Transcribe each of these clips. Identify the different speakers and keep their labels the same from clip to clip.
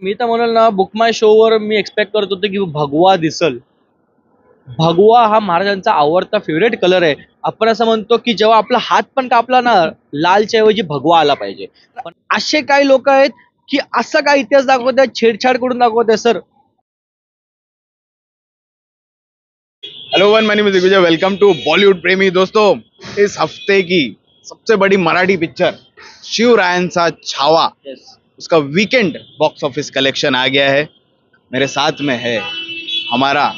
Speaker 1: मी तर म्हणाल ना, बुक माय शोवर मी एक्सपेक्ट करत होतो की भगवा दिसल. भगवा हा महाराजांचा आवडता फेवरेट कलर आहे. आपण असं म्हणतो की जेव्हा आपला हात पण कापला ना, लालच्या ऐवजी भगवा आला पाहिजे. पण असे काही लोक आहेत की असा काय इतिहास दाखवत आहेत, छेडछाड करून दाखवत आहे sir.
Speaker 2: Hello one, money music Vijay, welcome to Bollywood प्रेमी दोस्तों। इस हफ्ते की सबसे बड़ी मराठी पिक्चर शिवरायांचा छावा, उसका वीकेंड बॉक्स ऑफिस कलेक्शन आ गया है। मेरे साथ में है हमारा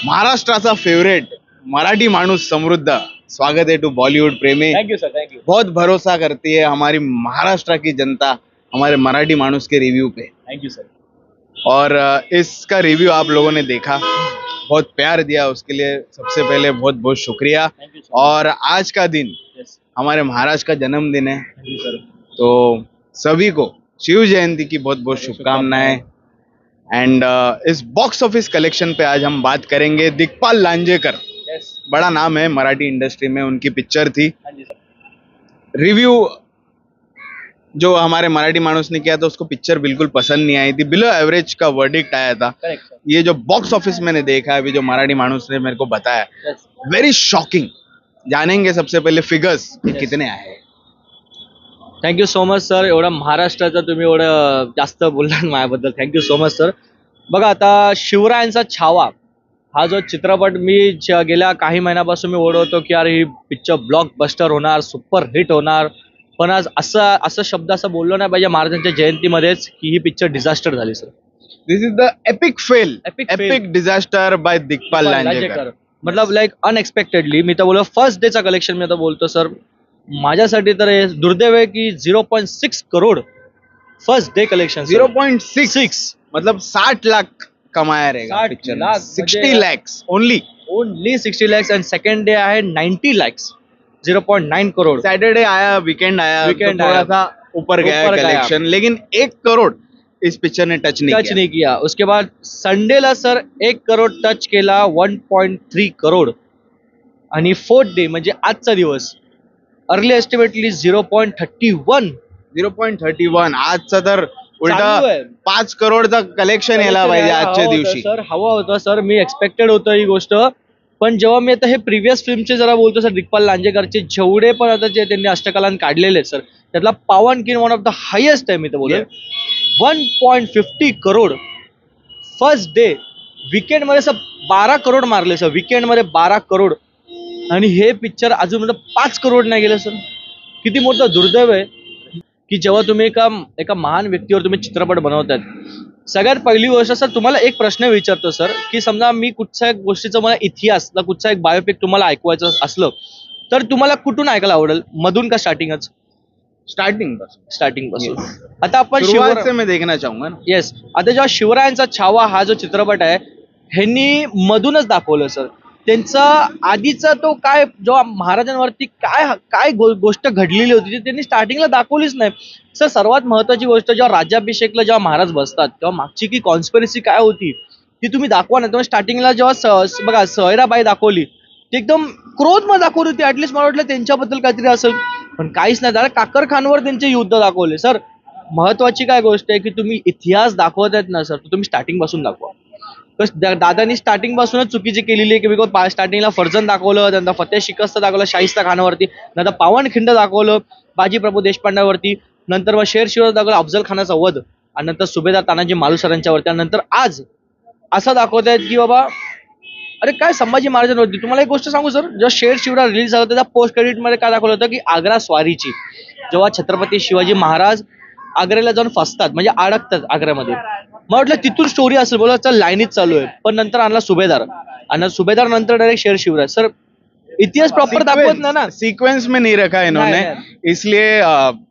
Speaker 2: महाराष्ट्राचा फेवरेट मराठी माणूस समृद्ध। स्वागत है टू बॉलीवुड प्रेमी।
Speaker 1: Thank you sir, thank you.
Speaker 2: बहुत भरोसा करती है हमारी महाराष्ट्र की जनता हमारे मराठी माणूस के रिव्यू पे।
Speaker 1: Thank you sir.
Speaker 2: और इसका रिव्यू आप लोगों ने देखा, बहुत प्यार दिया, उसके लिए सबसे पहले बहुत बहुत शुक्रिया।
Speaker 1: Thank you sir.
Speaker 2: और आज का दिन
Speaker 1: येस.
Speaker 2: हमारे महाराज का जन्मदिन है,
Speaker 1: थँक्यू सर.
Speaker 2: तो सभी को शिव जयंती की बहुत बहुत शुभकामनाएं। एंड इस बॉक्स ऑफिस कलेक्शन पे आज हम बात करेंगे। दिग्पाल लांजेकर,
Speaker 1: येस.
Speaker 2: बड़ा नाम है मराठी इंडस्ट्री में, उनकी पिक्चर थी।
Speaker 1: हाँ जी सर.
Speaker 2: रिव्यू जो हमारे मराठी मानुस ने किया था उसको पिक्चर बिल्कुल पसंद नहीं आई थी, बिलो एवरेज का वर्डिक्ट आया था।
Speaker 1: Correct sir.
Speaker 2: ये जो बॉक्स ऑफिस मैंने देखा है अभी, जो मराठी मानुस ने मेरे को बताया,
Speaker 1: येस.
Speaker 2: Very shocking. जानेंगे सबसे पहले फिगर्स कि
Speaker 1: Yes.
Speaker 2: कितने आए।
Speaker 1: Thank you so much sir. एवढा महाराष्ट्राचा तुम्ही एवढं जास्त बोललात माझ्याबद्दल. Thank you so much sir. बघा, आता शिवरायांचा छावा हा जो चित्रपट मी गेल्या काही महिन्यापासून मी ओढवतो की यार ही पिक्चर ब्लॉकबस्टर होणार, सुपर हिट होणार. पण आज असं शब्द असं बोललो नाही पाहिजे महाराजांच्या जयंतीमध्येच की ही पिक्चर डिझास्टर झाली सर.
Speaker 2: This is the epic fail,
Speaker 1: Epic fail.
Speaker 2: Epic disaster by Digpal Lanjekar.
Speaker 1: मतलब लाईक अनएक्सपेक्टेडली मी तर बोललो फर्स्ट डेचा कलेक्शन मी आता बोलतो सर. माझ्यासाठी तर हे दुर्दैव आहे की 0.6 करोड फर्स्ट डे कलेक्शन.
Speaker 2: 0.6 मतलब 60 लाख कमाया रहेगा
Speaker 1: 60
Speaker 2: पिक्चर।
Speaker 1: लाख
Speaker 2: 60
Speaker 1: म्हणजे-
Speaker 2: lakhs only.
Speaker 1: Only 60 lakhs and second day आहे 90 लॅक्स. 0.9 करोड.
Speaker 2: सैटरडे आया, वीकेंड आया,
Speaker 1: Weekend
Speaker 2: तो थोड़ा
Speaker 1: आया।
Speaker 2: सा ऊपर गया
Speaker 1: ऊपर गया।
Speaker 2: कलेक्शन, लेकिन 1 करोड़ इस पिक्चर ने टच नहीं
Speaker 1: टच
Speaker 2: किया।
Speaker 1: नाही किया. उसके बाद संडेला सर 1 करोड टच केला, 1.3 करोड. आणि फोर्थ डे म्हणजे आजचा दिवस अर्ली एस्टिमेटली 0.31
Speaker 2: 0.31 आजचा तर उलटा
Speaker 1: चालू आहे.
Speaker 2: 5 करोडचा कलेक्शन यायला पाहिजे आजच्या दिवशी।
Speaker 1: सर हवा होता सर. मी एक्सपेक्टेड होतं ही गोष्ट. पण जेव्हा मी आता हे प्रिव्हियस फिल्मचे जरा बोलतो सर, दिग्पाल लांजेकरचे जेवढे पण आता जे त्यांनी अष्टकलान काढलेले आहेत सर, त्यातला पावन किन वन ऑफ द हायेस्ट आहे मी तर बोलेल. 1.50 करोड फर्स्ट डे. वीकेंड मध्ये सर 12 करोड मारले सर, वीकेंड मध्ये 12 करोड. आणि हे पिक्चर अजून 5 करोड नाही गेलं सर. किती मोठं दुर्दैव आहे की जेव्हा तुम्ही एका महान व्यक्तीवर तुम्ही चित्रपट बनवताय. सगळ्यात पहिली गोष्ट सर, तुम्हाला एक प्रश्न विचारतो सर की समजा मी कुठच्या एक गोष्टीचा मला इतिहास कुठचा एक बायोपिक तुम्हाला ऐकवायचं असलं तर तुम्हाला कुठून ऐकायला आवडेल, मधून का स्टार्टिंगच?
Speaker 2: स्टार्टिंग
Speaker 1: स्टार्टिंग पासून. आता आपण
Speaker 2: शुरुआत से मैं देखना चाहूंगा ना।
Speaker 1: येस. आता जेव्हा शिवरायांचा छावा हा जो चित्रपट आहे ह्यांनी मधूनच दाखवलं सर. त्यांचा आधीचा तो काय जेव्हा महाराजांवरती काय काय गोष्ट घडलेली होती ती त्यांनी स्टार्टिंगला दाखवलीच नाही सर. सर्वात महत्वाची गोष्ट, जेव्हा राज्याभिषेकला जेव्हा महाराज बसतात तेव्हा मागची की कॉन्स्पिरसी काय होती ती तुम्ही दाखवा ना. तेव्हा स्टार्टिंगला जेव्हा बघा सोयराबाई दाखवली ती एकदम क्रोधमध्ये दाखवली होती. ऍटलिस्ट मला वाटलं त्यांच्याबद्दल काहीतरी असेल, पण काहीच नाही. त्याला काकर खानवर त्यांचे युद्ध दाखवले सर. महत्वाची काय गोष्ट आहे की तुम्ही इतिहास दाखवत आहेत ना सर, तर तुम्ही स्टार्टिंग पासून दाखवा. दादानी स्टार्टिंग पासूनच चुकीची केलेली आहे की बिकॉज स्टार्टिंगला फर्जंद दाखवलं, नंतर फतेह शिकस्त दाखवलं शाहिस्ता खानावरती, नंतर पावनखिंड दाखवलं बाजी प्रभू देशपांड्यावरती, नंतर मग शेरशिवर दाखवलं अफजल खानाचा वध, आणि नंतर सुभेदार तानाजी मालुसरांच्यावरती, आणि नंतर आज असं दाखवत आहेत की बाबा अरे काय संभाजी महाराजांवरती. तुम्हाला एक गोष्ट सांगू सर, जेव्हा शेर शिवराय रिलीज झाला त्याच्या पोस्ट क्रेडिट मध्ये काय दाखवलं होतं की आग्रा स्वारीची, जेव्हा छत्रपती शिवाजी महाराज आग्र्याला जाऊन फसतात म्हणजे अडकतात आग्र्यामध्ये. मला वाटलं तिथून स्टोरी असेल, बोला चल लाईनीत चालू आहे. पण नंतर आणला सुभेदार, आणि सुभेदार नंतर डायरेक्ट शेर शिवराय. सर इतिहास प्रॉपर दाखवत नाही ना,
Speaker 2: सीक्वेंस में नहीं रखा इन्होंने, इसलिए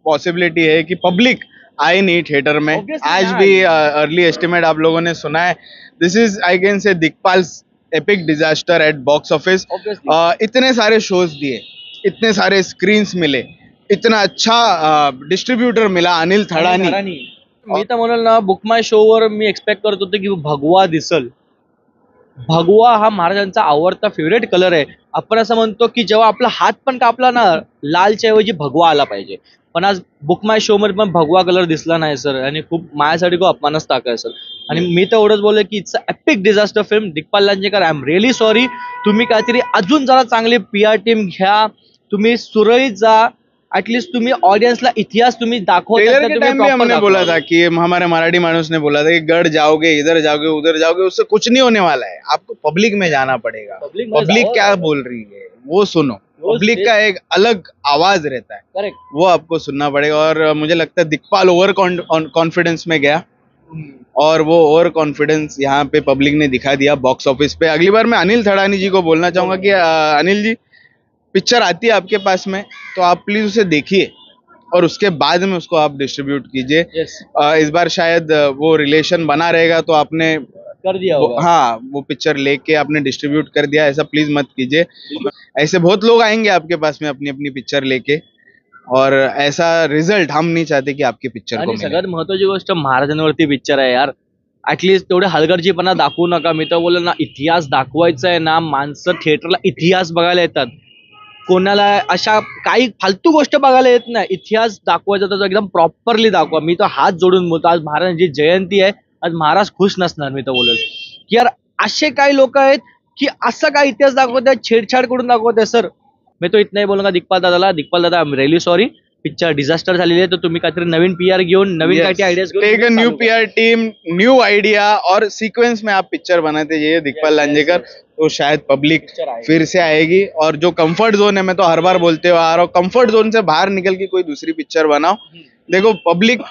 Speaker 2: पॉसिबिलिटी है कि पब्लिक आए नहीं थिएटर में।
Speaker 1: Obviously
Speaker 2: आज
Speaker 1: not.
Speaker 2: भी अर्ली एस्टिमेट आप लोगों ने सुना है। This is I can say Digpal epic disaster at box office.
Speaker 1: Obviously.
Speaker 2: इतने सारे शोज दिए, इतने सारे स्क्रीन्स मिले, इतना अच्छा डिस्ट्रीब्यूटर मिला अनिल थड़ानी।
Speaker 1: मी तर म्हणाल ना, बुक माय शोवर मी एक्सपेक्ट करत होतो की भगवा दिसल. भगवा हा महाराजांचा आवडता फेवरेट कलर आहे. आपण असं म्हणतो की जेव्हा आपला हात पण कापला ना, लालच्या ऐवजी भगवा आला पाहिजे. पण आज बुक माय शो मध्ये पण भगवा कलर दिसला नाही सर, आणि खूप माझ्यासाठी खूप अपमानच आहे सर. आणि मी तर एवढंच बोललो की it's epic disaster film. Digpal Lanjekar, I am really sorry. तुम्ही काहीतरी अजून जरा चांगली PR टीम घ्या. तुम्ही सुरळीत जा. ऍटलीस्ट तुम्ही ऑडियन्सला इतिहास तुम्ही दाखवता,
Speaker 2: ट्रेलर के टाइम भी हमने बोला था कि हमारे मराठी मानुस ने बोला था कि गढ़ जाओगे, इधर जाओगे, उधर जाओगे, उससे कुछ नहीं होने वाला है, आपको पब्लिक में जाना पड़ेगा. पब्लिक क्या बोल रही है वो सुनो. पब्लिक का एक अलग आवाज रहता है,
Speaker 1: करेक्ट.
Speaker 2: वो आपको सुनना पड़ेगा. और मुझे लगता है दिक्पाल ओवर कॉन्फिडेंस में गया और वो ओवर कॉन्फिडेंस यहाँ पे पब्लिक ने दिखा दिया बॉक्स ऑफिस पे. अगली बार मैं अनिल थड़ानी जी को बोलना चाहूंगा कि अनिल जी, पिक्चर आती है आपके पास में तो आप प्लीज उसे देखिए और उसके बाद में उसको आप डिस्ट्रीब्यूट कीजिए.
Speaker 1: यस,
Speaker 2: इस बार शायद वो रिलेशन बना रहेगा तो आपने
Speaker 1: कर दिया होगा.
Speaker 2: हाँ वो पिक्चर लेके आपने डिस्ट्रीब्यूट कर दिया, ऐसा प्लीज मत कीजिए. ऐसे बहुत लोग आएंगे आपके पास में अपनी अपनी पिक्चर लेके, और ऐसा रिझल्ट हम नहीं चाहते की आपकी पिक्चर को
Speaker 1: आणि
Speaker 2: मिले.
Speaker 1: सगळ्यात महत्वाची गोष्ट, महाराजांवरती पिक्चर आहे यार. ऍटलीस्ट तेवढे हलगर्जीपणा दाखवू नका. मी तर बोललो ना, इतिहास दाखवायचा आहे ना, माणसं थिएटरला इतिहास बघायला येतात. कोणाला अशा काही फालतू गोष्ट बघायला येत नाही. इतिहास दाखवायचा तर एकदम प्रॉपरली दाखवा. मी तर हात जोडून बोलतो, आज महाराजांची जयंती आहे. आज महाराज खुश नसणार. मी तर बोलत की यार, असे काही लोक आहेत की असा काय इतिहास दाखवत आहेत, छेडछाड करून दाखवत आहे सर. मी तो इतना ही बोलूंगा दिग्पाल दादाला. दिग्पाल दादा, I am really sorry. Picture disaster झालेली आहे, तर तुम्ही काहीतरी नवीन PR घेऊन, नवीन काहीतरी आयडियाज घेऊन
Speaker 2: टेक अ न्यू
Speaker 1: चालू करा.
Speaker 2: PR टीम, न्यू आइडिया और सीक्वेंस में आप पिक्चर बनाते जाइए दिग्पाल लांजेकर. तो शायद पब्लिक
Speaker 1: Picture आएगी.
Speaker 2: फिर से आएगी. और जो कंफर्ट जोन है, मैं तो हर बार बोलते हुए आ रहा हूँ, कंफर्ट जोन से बाहर निकल के कोई दूसरी पिक्चर बनाओ. देखो, पब्लिक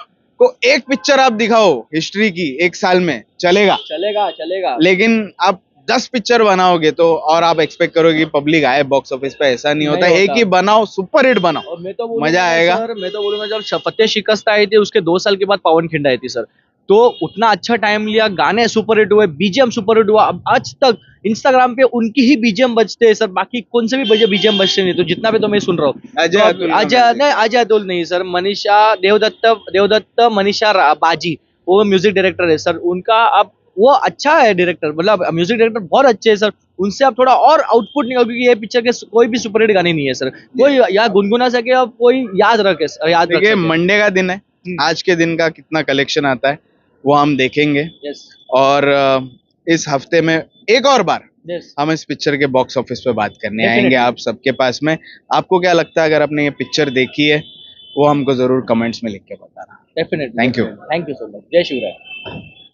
Speaker 2: को एक पिक्चर आप दिखाओ हिस्ट्री की एक साल में चलेगा,
Speaker 1: चलेगा चलेगा.
Speaker 2: लेकिन आप 10 पिक्चर बनाओगे तो, और आप एक्सपेक्ट करोगे कि पब्लिक आए बॉक्स ऑफिस पे, ऐसा नहीं होता.
Speaker 1: नहीं
Speaker 2: एक
Speaker 1: होता.
Speaker 2: ही बनाओ, सुपर हिट बनाओ.
Speaker 1: और मैं तो बोलूंगा
Speaker 2: मजा आएगा.
Speaker 1: सर, मैं तो बोलूंगा जब फतेह शिकस्त आई थी उसके 2 साल के बाद पवन खिंडा आई थी सर. तो उतना अच्छा टाइम लिया, गाने सुपर हिट हुए, BGM सुपर हिट हुआ. अब आज तक इंस्टाग्राम पे उनकी ही BGM बजते हैं सर, बाकी कौन से भी BGM बजते नहीं. तो जितना भी तो मैं सुन रहा हूँ,
Speaker 2: अजय
Speaker 1: तो
Speaker 2: अतुल का
Speaker 1: अजय
Speaker 2: music.
Speaker 1: नहीं, अजय अतुल नहीं सर, मनीषा देवदत्त मनीषा बाजी, वो म्यूजिक डायरेक्टर है सर. उनका आप, वो अच्छा है डायरेक्टर, मतलब म्यूजिक डायरेक्टर बहुत अच्छे हैं सर. उनसे आप थोड़ा और आउटपुट निकालो, क्योंकि ये पिक्चर के कोई भी सुपरहिट गाने नहीं है सर. कोई या गुनगुना सके और कोई याद रख
Speaker 2: देखिए,
Speaker 1: सके.
Speaker 2: मंडे का दिन है, आज के दिन का कितना कलेक्शन आता है वो हम देखेंगे.
Speaker 1: यस
Speaker 2: और इस हफ्ते में एक और बार
Speaker 1: यस,
Speaker 2: हम इस पिक्चर के बॉक्स ऑफिस पे बात करने
Speaker 1: Definitely.
Speaker 2: आएंगे आप सबके पास में. आपको क्या लगता है, अगर आपने ये पिक्चर देखी है, वो हमको जरूर कमेंट्स में लिख के बताना.
Speaker 1: Definitely.
Speaker 2: Thank you.
Speaker 1: Thank you so much. जय शिवराय.